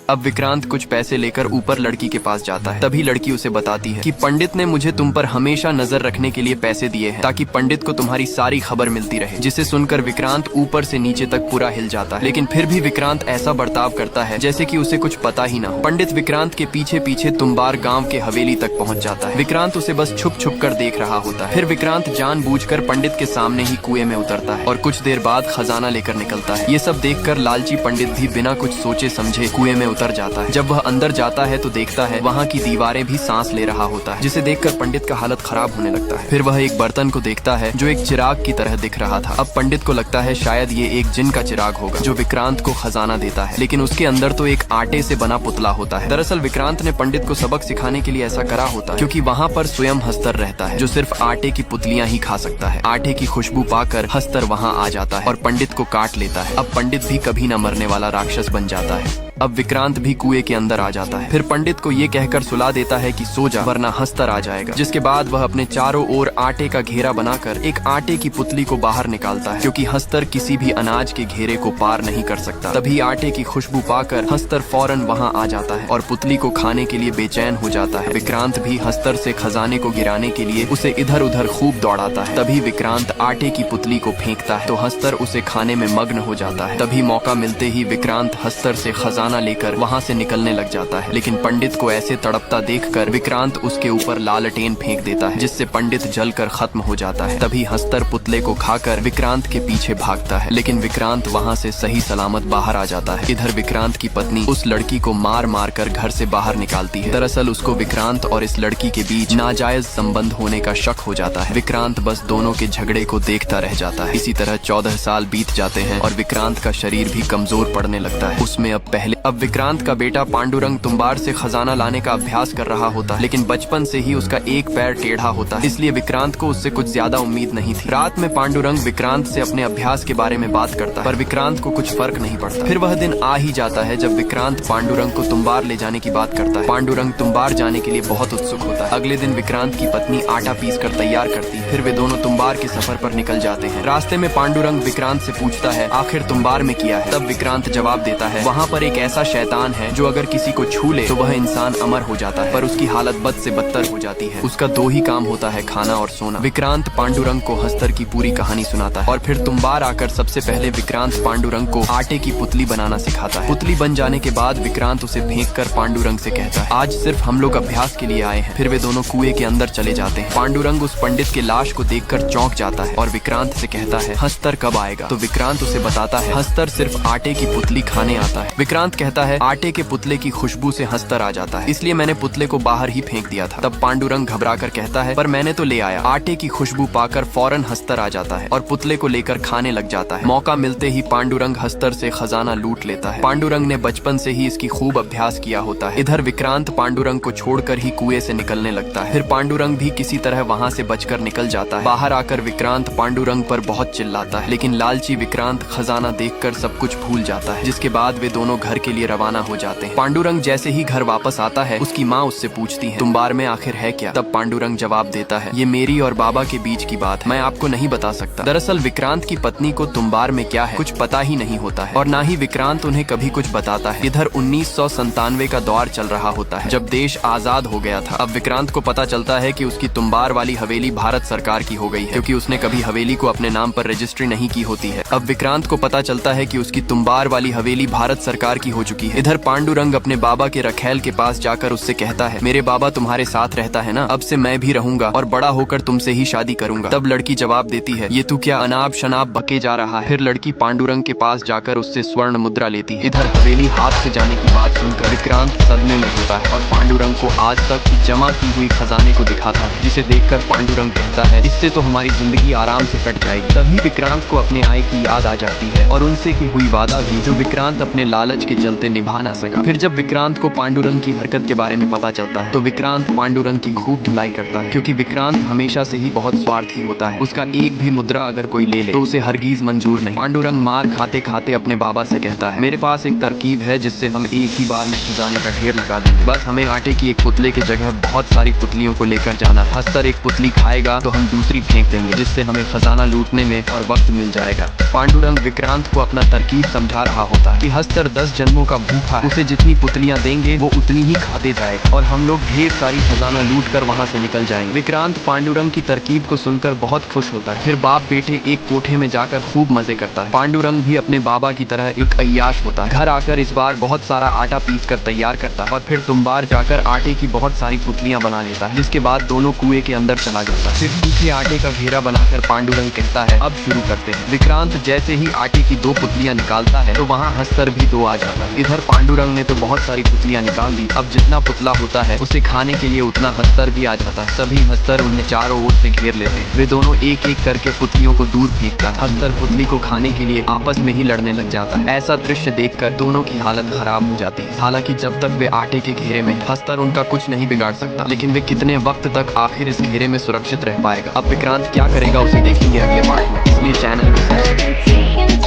अब विक्रांत कुछ पैसे लेकर ऊपर लड़की के पास जाता है। तभी लड़की उसे बताती है कि पंडित ने मुझे तुम पर हमेशा नजर रखने के लिए पैसे दिए हैं ताकि पंडित को तुम्हारी सारी खबर मिलती रहे। जिसे सुनकर विक्रांत ऊपर से नीचे तक पूरा हिल जाता है, लेकिन फिर भी विक्रांत ऐसा बर्ताव करता है जैसे कि उसे कुछ पता ही ना हो। पंडित विक्रांत के पीछे पीछे तुम्बार गाँव के हवेली तक पहुँच जाता है। विक्रांत उसे बस छुप छुप कर देख रहा होता है। फिर विक्रांत जानबूझकर पंडित के सामने ही कुएं में उतरता है और कुछ देर बाद खजाना लेकर निकलता है। ये सब देखकर लालची पंडित भी बिना कुछ सोचे समझे कुएं में उतर जाता है। जब वह अंदर जाता है तो देखता है वहाँ की दीवारें भी सांस ले रहा होता है, जिसे देखकर पंडित का हालत खराब होने लगता है। फिर वह एक बर्तन को देखता है जो एक चिराग की तरह दिख रहा था। अब पंडित को लगता है शायद ये एक जिन का चिराग होगा जो विक्रांत को खजाना देता है, लेकिन उसके अंदर तो एक आटे से बना पुतला होता है। दरअसल विक्रांत ने पंडित को सबक सिखाने के लिए ऐसा करा होता है क्योंकि वहाँ पर स्वयं हस्तर रहता है जो सिर्फ आटे की पुतलियां ही खा सकता है। आटे की खुशबू पाकर हस्तर वहाँ आ जाता है और पंडित को काट लेता है। अब पंडित भी कभी न मरने वाला राक्षस बन जाता है। अब विक्रांत भी कुएं के अंदर आ जाता है। फिर पंडित को ये कहकर सुला देता है कि सो जा वरना हस्तर आ जाएगा। जिसके बाद वह अपने चारों ओर आटे का घेरा बनाकर एक आटे की पुतली को बाहर निकालता है क्योंकि हस्तर किसी भी अनाज के घेरे को पार नहीं कर सकता। तभी आटे की खुशबू पाकर हस्तर फौरन वहाँ आ जाता है और पुतली को खाने के लिए बेचैन हो जाता है। विक्रांत भी हस्तर से खजाने को गिराने के लिए उसे इधर उधर खूब दौड़ाता है। तभी विक्रांत आटे की पुतली को फेंकता है तो हस्तर उसे खाने में मग्न हो जाता है। तभी मौका मिलते ही विक्रांत हस्तर से खजाना लेकर वहाँ से निकलने लग जाता है, लेकिन पंडित को ऐसे तड़पता देखकर विक्रांत उसके ऊपर लालटेन फेंक देता है जिससे पंडित जलकर खत्म हो जाता है। तभी हस्तर पुतले को खाकर विक्रांत के पीछे भागता है, लेकिन विक्रांत वहाँ से सही सलामत बाहर आ जाता है। इधर विक्रांत की पत्नी उस लड़की को मार मार कर घर से बाहर निकालती है। दरअसल उसको विक्रांत और इस लड़की के बीच नाजायज संबंध होने का शक हो जाता है। विक्रांत बस दोनों के झगड़े को देखता रह जाता है। इसी तरह 14 साल बीत जाते हैं और विक्रांत का शरीर भी कमजोर पड़ने लगता है। उसमें अब विक्रांत का बेटा पांडुरंग तुम्बार से खजाना लाने का अभ्यास कर रहा होता है, लेकिन बचपन से ही उसका एक पैर टेढ़ा होता है, इसलिए विक्रांत को उससे कुछ ज्यादा उम्मीद नहीं थी। रात में पांडुरंग विक्रांत से अपने अभ्यास के बारे में बात करता है, पर विक्रांत को कुछ फर्क नहीं पड़ता। फिर वह दिन आ ही जाता है जब विक्रांत पांडुरंग को तुम्बार ले जाने की बात करता है। पांडुरंग तुम्बार जाने के लिए बहुत उत्सुक होता है। अगले दिन विक्रांत की पत्नी आटा पीस कर तैयार करती है। फिर वे दोनों तुम्बार के सफर पर निकल जाते हैं। रास्ते में पांडुरंग विक्रांत से पूछता है आखिर तुम्बार में किया है। तब विक्रांत जवाब देता है वहाँ पर एक ऐसा शैतान है जो अगर किसी को छू ले तो वह इंसान अमर हो जाता है, पर उसकी हालत बद से बदतर हो जाती है। उसका दो ही काम होता है, खाना और सोना। विक्रांत पांडुरंग को हस्तर की पूरी कहानी सुनाता है और फिर तुम्बार आकर सबसे पहले विक्रांत पांडुरंग को आटे की पुतली बनाना सिखाता है। पुतली बन जाने के बाद विक्रांत उसे फेंक कर पांडुरंग से कहता है आज सिर्फ हम लोग अभ्यास के लिए आए हैं। फिर वे दोनों कुएं के अंदर चले जाते हैं। पांडुरंग उस पंडित के लाश को देखकर चौंक जाता है और विक्रांत से कहता है हस्तर कब आएगा। तो विक्रांत उसे बताता है हस्तर सिर्फ आटे की पुतली खाने आता है। विक्रांत कहता है आटे के पुतले की खुशबू से हस्तर आ जाता है, इसलिए मैंने पुतले को बाहर ही फेंक दिया था। तब पांडुरंग घबराकर कहता है पर मैंने तो ले आया। आटे की खुशबू पाकर फौरन हस्तर आ जाता है और पुतले को लेकर खाने लग जाता है। मौका मिलते ही पांडुरंग हस्तर से खजाना लूट लेता है। पांडुरंग ने बचपन से ही इसकी खूब अभ्यास किया होता है। इधर विक्रांत पांडुरंग को छोड़कर ही कुएं से निकलने लगता है। फिर पांडुरंग भी किसी तरह वहाँ से बचकर निकल जाता है। बाहर आकर विक्रांत पांडुरंग पर बहुत चिल्लाता है, लेकिन लालची विक्रांत खजाना देखकर सब कुछ भूल जाता है। जिसके बाद वे दोनों घर के लिए रवाना हो जाते हैं। पांडुरंग जैसे ही घर वापस आता है उसकी माँ उससे पूछती है तुम्बार में आखिर है क्या। तब पांडुरंग जवाब देता है ये मेरी और बाबा के बीच की बात है, मैं आपको नहीं बता सकता। दरअसल विक्रांत की पत्नी को तुम्बार में क्या है कुछ पता ही नहीं होता है और ना ही विक्रांत उन्हें कभी कुछ बताता है। इधर 1997 का दौर चल रहा होता है जब देश आजाद हो गया था। अब विक्रांत को पता चलता है कि उसकी तुम्बार वाली हवेली भारत सरकार की हो गई है क्योंकि उसने कभी हवेली को अपने नाम पर रजिस्ट्री नहीं की होती है। अब विक्रांत को पता चलता है कि उसकी तुम्बार वाली हवेली भारत सरकार की हो चुकी है। इधर पांडुरंग अपने बाबा के रखैल के पास जाकर उससे कहता है मेरे बाबा तुम्हारे साथ रहता है ना, अब से मैं भी रहूंगा और बड़ा होकर तुमसे ही शादी करूंगा। तब लड़की जवाब देती है ये तू क्या अनाप शनाप बके जा रहा है। फिर लड़की पांडुरंग के पास जाकर उससे स्वर्ण मुद्रा लेती है। इधर हवेली हाथ से जाने की बात सुनकर विक्रांत सदमे में होता है और पांडुरंग को आज तक जमा की हुई खजाने को दिखाता है, जिसे देखकर पांडुरंग कहता है इससे तो हमारी जिंदगी आराम से कट जाएगी। तभी विक्रांत को अपने आय की याद आ जाती है और उनसे की हुई वादा भी जो विक्रांत अपने लालच के चलते निभा ना सका। फिर जब विक्रांत को पांडुरंग की हरकत के बारे में पता चलता है तो विक्रांत पांडुरंग की खूब धुलाई करता है क्योंकि विक्रांत हमेशा से ही बहुत स्वार्थी होता है। उसका एक भी मुद्रा अगर कोई ले ले तो उसे हरगिज मंजूर नहीं। पांडुरंग मार खाते खाते अपने बाबा से कहता है मेरे पास एक तरकीब है जिससे हम एक ही बार में खजाने का ढेर लगा देंगे। बस हमें आटे की एक पुतले की जगह बहुत सारी पुतलियों को लेकर जाना। हस्तर एक पुतली खाएगा तो हम दूसरी फेंक देंगे, जिससे हमें खजाना लूटने में और वक्त मिल जाएगा। पांडुरंग विक्रांत को अपना तरकीब समझा रहा होता है कि हस्तर 10 जन्मों जन्मों का भूखा है, उसे जितनी पुतलियां देंगे वो उतनी ही खाते जाएगा और हम लोग ढेर सारी खजाना लूट कर वहाँ से निकल जाएंगे। विक्रांत पांडुरंग की तरकीब को सुनकर बहुत खुश होता है। फिर बाप बेटे एक कोठे में जाकर खूब मजे करता है। पांडुरंग भी अपने बाबा की तरह एक अय्याश होता है। घर आकर इस बार बहुत सारा आटा पीस कर तैयार करता है और फिर तुम्बार जाकर आटे की बहुत सारी पुतलियां बना लेता है, जिसके बाद दोनों कुएं के अंदर चला जाता है। फिर सूखे आटे का घेरा बनाकर पांडुरंग कहता है, अब शुरू करते हैं। विक्रांत जैसे ही आटे की 2 पुतलियां निकालता है तो वहाँ हस्तर भी 2 आ जाता है। इधर पांडुरंग ने तो बहुत सारी पुतलियां निकाल दी। अब जितना पुतला होता है उसे खाने के लिए उतना हस्तर भी आ जाता है। सभी हस्तर उन्हें चारों ओर से घेर लेते हैं। वे दोनों एक एक करके पुतलियों को दूर फेंकता है। हस्तर पुतली को खाने के लिए आपस में ही लड़ने लग जाता है। ऐसा दृश्य देखकर दोनों की हालत खराब हो जाती है। हालांकि जब तक वे आटे के घेरे में, हस्तर उनका कुछ नहीं बिगाड़ सकता, लेकिन वे कितने वक्त तक आखिर इस घेरे में सुरक्षित रह पाएगा। अब विक्रांत क्या करेगा उसे देखेंगे अगले पार्ट में, इसलिए चैनल को